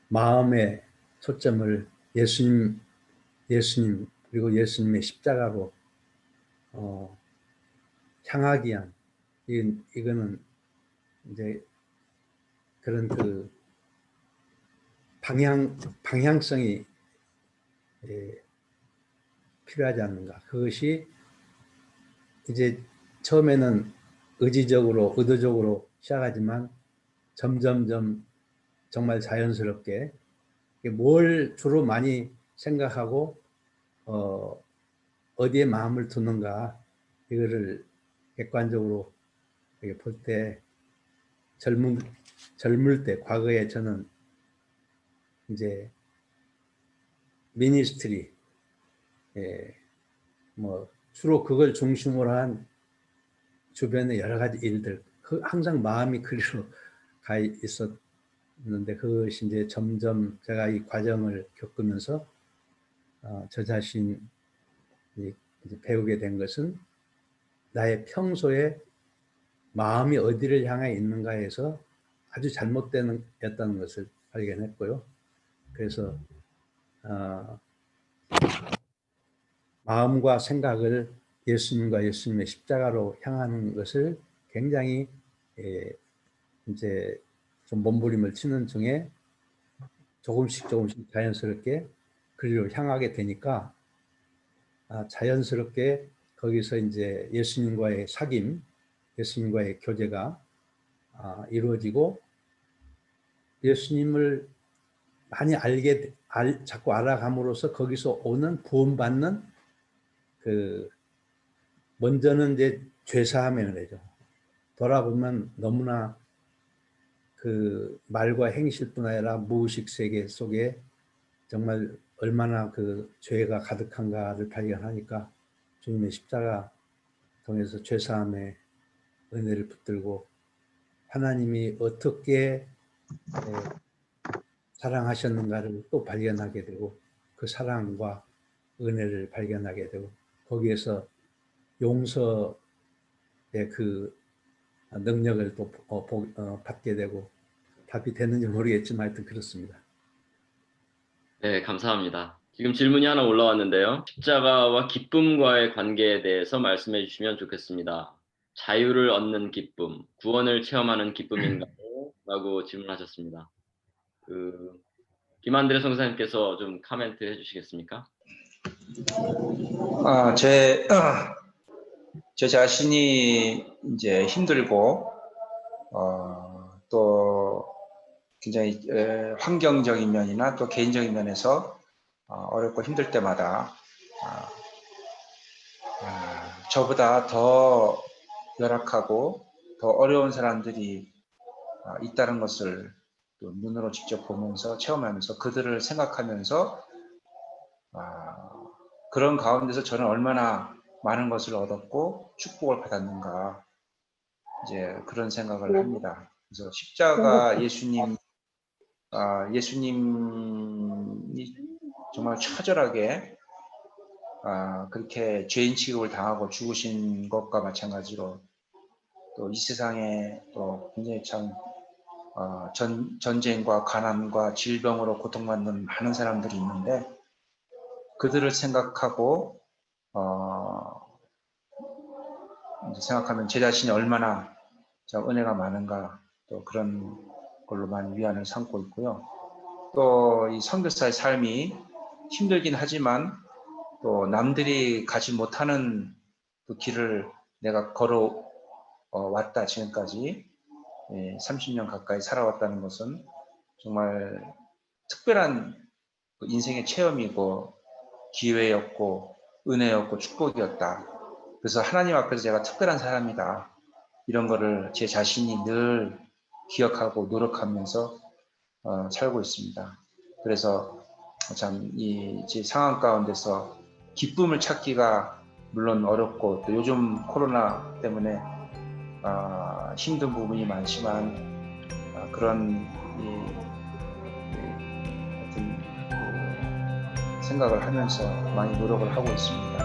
마음의 초점을 예수님 그리고 예수님의 십자가로 향하기 위한, 이거는 이제 그런 그 방향성이 필요하지 않는가. 그것이 이제 처음에는 의도적으로 시작하지만 점점점 정말 자연스럽게 뭘 주로 많이 생각하고 어디에 마음을 두는가, 이거를 객관적으로 볼 때 젊을 때, 과거에 저는 이제 미니스트리, 뭐 주로 그걸 중심으로 한 주변의 여러 가지 일들, 항상 마음이 그리로 가 있었는데, 그것이 이제 점점 제가 이 과정을 겪으면서 저 자신이 이제 배우게 된 것은 나의 평소에 마음이 어디를 향해 있는가에서 아주 잘못되었다는 것을 발견했고요. 그래서 마음과 생각을 예수님과 예수님의 십자가로 향하는 것을 굉장히 이제 좀 몸부림을 치는 중에 조금씩 자연스럽게 그리로 향하게 되니까 자연스럽게 거기서 이제 예수님과의 사귐, 예수님과의 교제가 이루어지고, 예수님을 많이 자꾸 알아감으로써 거기서 오는 구원받는 먼저는 이제 죄사함의 은혜죠. 돌아보면 너무나 그 말과 행실뿐 아니라 무의식 세계 속에 정말 얼마나 그 죄가 가득한가를 발견하니까 주님의 십자가 통해서 죄사함의 은혜를 붙들고 하나님이 어떻게 사랑하셨는가를 또 발견하게 되고, 그 사랑과 은혜를 발견하게 되고, 거기에서 용서의 그 능력을 또 받게 되고, 답이 되는지 모르겠지만 하여튼 그렇습니다. 네, 감사합니다. 지금 질문이 하나 올라왔는데요. 십자가와 기쁨과의 관계에 대해서 말씀해 주시면 좋겠습니다. 자유를 얻는 기쁨, 구원을 체험하는 기쁨인가요? 라고 질문하셨습니다. 김한드레 성사님께서 좀 코멘트 해주시겠습니까? 제 자신이 이제 힘들고 또 굉장히 환경적인 면이나 또 개인적인 면에서 어렵고 힘들 때마다 저보다 더 열악하고 더 어려운 사람들이 있다는 것을 또 눈으로 직접 보면서 체험하면서 그들을 생각하면서 그런 가운데서 저는 얼마나 많은 것을 얻었고 축복을 받았는가, 이제 그런 생각을 합니다. 그래서 십자가 예수님이 정말 처절하게 그렇게 죄인 취급을 당하고 죽으신 것과 마찬가지로 또 이 세상에 또 굉장히 참 전쟁과 가난과 질병으로 고통받는 많은 사람들이 있는데, 그들을 생각하고 이제 생각하면 제 자신이 얼마나 참 은혜가 많은가, 또 그런 걸로 많이 위안을 삼고 있고요. 또 이 선교사의 삶이 힘들긴 하지만 또 남들이 가지 못하는 그 길을 내가 걸어 왔다, 지금까지 30년 가까이 살아왔다는 것은 정말 특별한 그 인생의 체험이고 기회였고 은혜였고 축복이었다. 그래서 하나님 앞에서 제가 특별한 사람이다, 이런 거를 제 자신이 늘 기억하고 노력하면서 살고 있습니다. 그래서 참 이 제 상황 가운데서 기쁨을 찾기가 물론 어렵고, 또 요즘 코로나 때문에 힘든 부분이 많지만 그런 어떤 그 생각을 하면서 많이 노력을 하고 있습니다.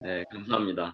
네, 감사합니다.